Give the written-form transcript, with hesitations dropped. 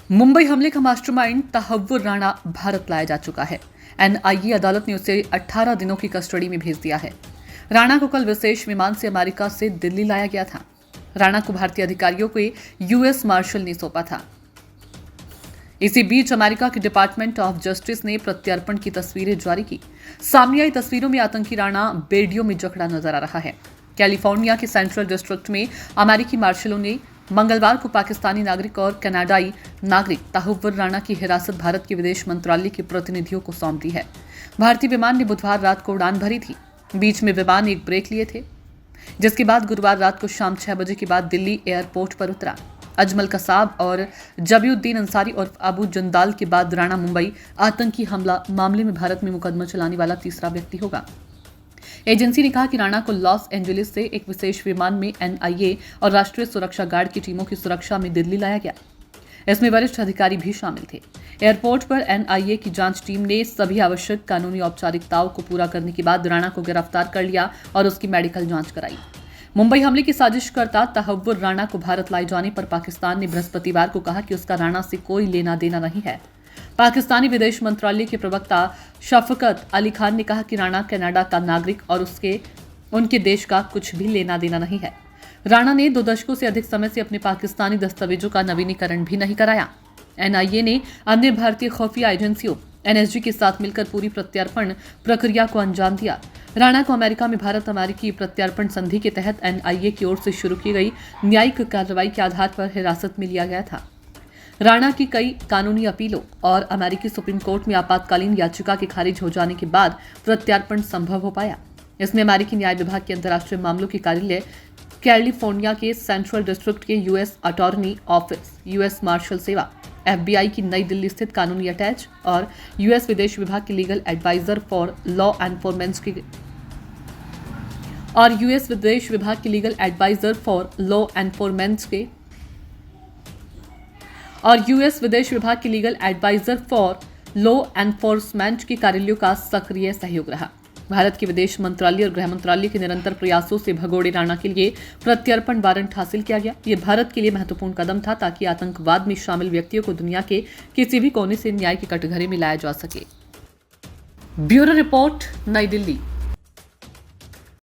मुंबई हमले का मास्टरमाइंड तहव्वुर राणा भारत लाया जा चुका है। एनआईए अदालत ने उसे 18 दिनों की कस्टडी में भेज दिया है। राणा को कल विशेष विमान से अमेरिका से दिल्ली लाया गया था। राणा को भारतीय अधिकारियों को यूएस मार्शल ने सौंपा था। इसी बीच अमेरिका के डिपार्टमेंट ऑफ जस्टिस ने प्रत्यर्पण की तस्वीरें जारी की। सामने आई तस्वीरों में आतंकी राणा बेड़ियों में जकड़ा नजर आ रहा है। कैलिफोर्निया के सेंट्रल डिस्ट्रिक्ट में अमेरिकी मार्शलों ने मंगलवार को पाकिस्तानी नागरिक और कनाडाई नागरिक तहव्वुर राणा की हिरासत भारत के विदेश मंत्रालय के प्रतिनिधियों को सौंप दी है। भारतीय विमान ने बुधवार रात को उड़ान भरी थी। बीच में विमान एक ब्रेक लिए थे, जिसके बाद गुरुवार रात को शाम 6 बजे के बाद दिल्ली एयरपोर्ट पर उतरा। अजमल कसाब और जबीउद्दीन अंसारी और अबू जंदाल के बाद राणा मुंबई आतंकी हमला मामले में भारत में मुकदमा चलाने वाला तीसरा व्यक्ति होगा। एजेंसी ने कहा कि राणा को लॉस एंजलिस से एक विशेष विमान में एनआईए और राष्ट्रीय सुरक्षा गार्ड की टीमों की सुरक्षा में दिल्ली लाया गया। इसमें वरिष्ठ अधिकारी भी शामिल थे। एयरपोर्ट पर एनआईए की जांच टीम ने सभी आवश्यक कानूनी औपचारिकताओं को पूरा करने के बाद राणा को गिरफ्तार कर लिया और उसकी मेडिकल जांच कराई। मुंबई हमले की साजिशकर्ता तहव्वुर राणा को भारत लाए जाने पर पाकिस्तान ने बृहस्पतिवार को कहा कि उसका राणा से कोई लेना देना नहीं है। पाकिस्तानी विदेश मंत्रालय के प्रवक्ता शफकत अली खान ने कहा कि राणा कनाडा का नागरिक और उनके देश का कुछ भी लेना देना नहीं है। राणा ने 2 दशकों से अधिक समय से अपने पाकिस्तानी दस्तावेजों का नवीनीकरण भी नहीं कराया। एनआईए ने अन्य भारतीय खुफिया एजेंसियों एनएसजी के साथ मिलकर पूरी प्रत्यर्पण प्रक्रिया को अंजाम दिया। राणा को अमेरिका में भारत अमेरिकी प्रत्यर्पण संधि के तहत एनआईए की ओर से शुरू की गई न्यायिक कार्रवाई के आधार पर हिरासत में लिया गया था। राणा की कई कानूनी अपीलों और अमेरिकी सुप्रीम कोर्ट में आपातकालीन याचिका के खारिज हो जाने के बाद प्रत्यार्पण संभव हो पाया। इसमें अमेरिकी न्याय विभाग के अंतर्राष्ट्रीय मामलों के कार्यालय कैलिफोर्निया के सेंट्रल डिस्ट्रिक्ट के US attorney office, US marshal सेवा, एफबीआई की नई दिल्ली स्थित कानूनी अटैच और यूएस विदेश विभाग के legal adviser for law enforcement के कार्यालयों का सक्रिय सहयोग रहा। भारत के विदेश मंत्रालय और गृह मंत्रालय के निरंतर प्रयासों से भगोड़े राणा के लिए प्रत्यर्पण वारंट हासिल किया गया। ये भारत के लिए महत्वपूर्ण कदम था ताकि आतंकवाद में शामिल व्यक्तियों को दुनिया के किसी भी कोने से न्याय के कटघरे में लाया जा सके। ब्यूरो रिपोर्ट, नई दिल्ली।